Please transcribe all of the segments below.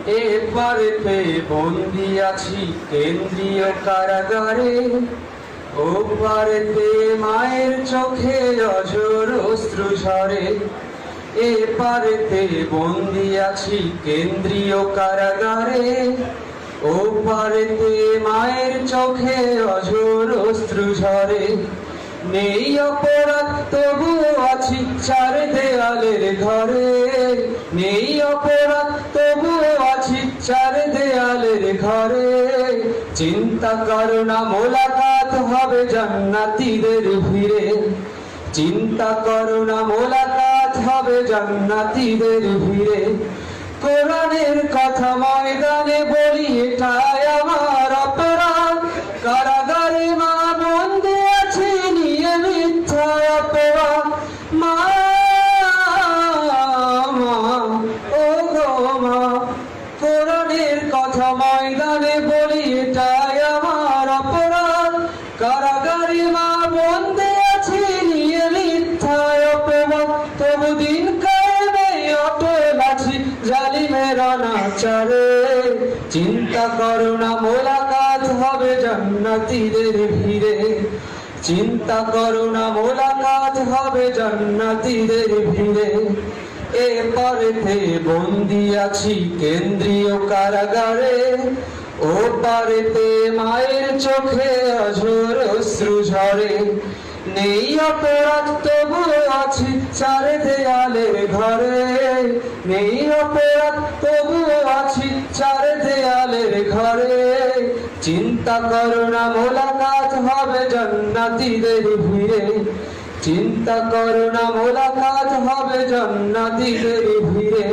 এপারেতে বন্দি আছি কেন্দ্রীয় কারাগারে, ওপারেতে মায়ের চোখে অঝোর অশ্রু ঝরে। এপারেতে বন্দি আছি কেন্দ্রীয় কারাগারে, ওপারেতে মায়ের চোখে অঝোর অশ্রু ঝরে। নেই অপরাধ তবুও আছি চার দেয়ালের ঘরে, নেই অপরাধ তবুও আছি চার দেয়ালের ঘরে। চিন্তা করো না মোলাকাত হবে জান্নাতীদের ভিড়ে, চিন্তা করো না মোলাকাত হবে জান্নাতীদের ভিড়ে। কোরআনের কথা ময়দানে বলি এটাই আমার অপরাধ, কারাগারে মা বন্দী আছে নিয়ে মিথ্যা অপরাধ। মা ও গো মা, কোরআনের কথা ময়দানে বলি এটাই আমার অপরাধ, কারাগারে মা বন্দী আছে নিয়ে মিথ্যা অপরাধ। তবু দিন কায়েমে অটল আছি জালিমের অনাচারে। চিন্তা করো না মোলাকাত হবে জান্নাতীদের ভিড়ে, চিন্তা করো না মোলাকাত হবে জান্নাতীদের ভিড়ে। এপারেতে বন্দি আছি কেন্দ্রীয় কারাগারে, ওপারেতে মায়ের চোখে অঝোর অশ্রু ঝরে। নেই অপরাধ তবুও আছি চার দেয়ালের ঘরে, নেই অপরাধ তবুও আছি চার দেয়ালের ঘরে। চিন্তা করো না মোলাকাত হবে জান্নাতীদের ভিড়ে, চিন্তা করো না মোলাকাত হবে জান্নাতীদের ভিড়ে।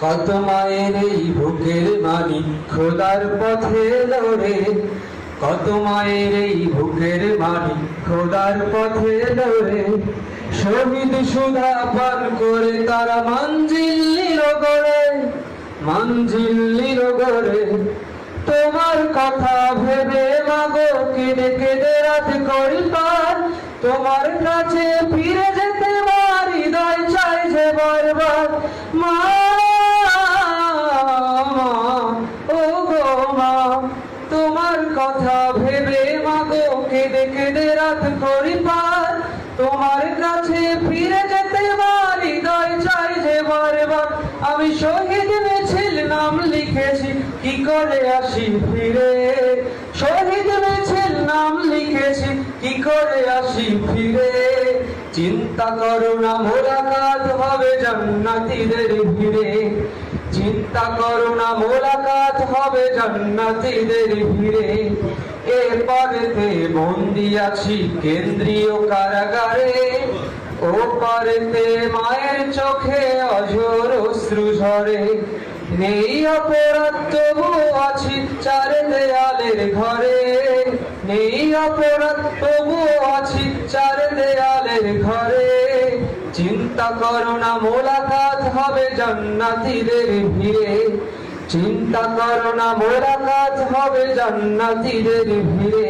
কত মায়ের এই বুকের মানি খোদার পথে লড়ে, কত মায়ের এই বুকের মানি খোদার পথে লড়ে। শহীদ সুধা পান করে তারা মঞ্জিল নিল গড়ে, মঞ্জিল নিল গড়ে। তোমার কথা ভেবে মাগো কেঁদে কেঁদে রাত করি পার, তোমার কাছে ফিরে যেতে আমার হৃদয় চাই যে বারবার। মা ও গো মা, তোমার কথা ভেবে মাগো কেঁদে কেঁদে রাত করি পার, তোমার কাছে ফিরে যেতে আমার হৃদয় চাই যে বারবার। আমি শহীদ মিছিল নাম লিখেছি কি করে আসি ফিরে, শহীদ মিছিল নাম লিখেছি কি করে আসি ফিরে। চিন্তা করো না মোলাকাত হবে জান্নাতীদের ভিড়ে, চিন্তা করো না মোলাকাত হবে জান্নাতীদের ভিড়ে। এপারেতে বন্দি আছি কেন্দ্রীয় কারাগারে, ওপারেতে মায়ের চোখে অঝোর অশ্রু ঝরে। নেই অপরাধ তবুও আছি চার দেয়ালের ঘরে, নেই অপরাধ তবুও আছি চার দেয়ালের ঘরে। চিন্তা করো না মোলাকাত হবে জান্নাতীদের ভিড়ে, চিন্তা করো না মোলাকাত হবে জান্নাতীদের ভিড়ে।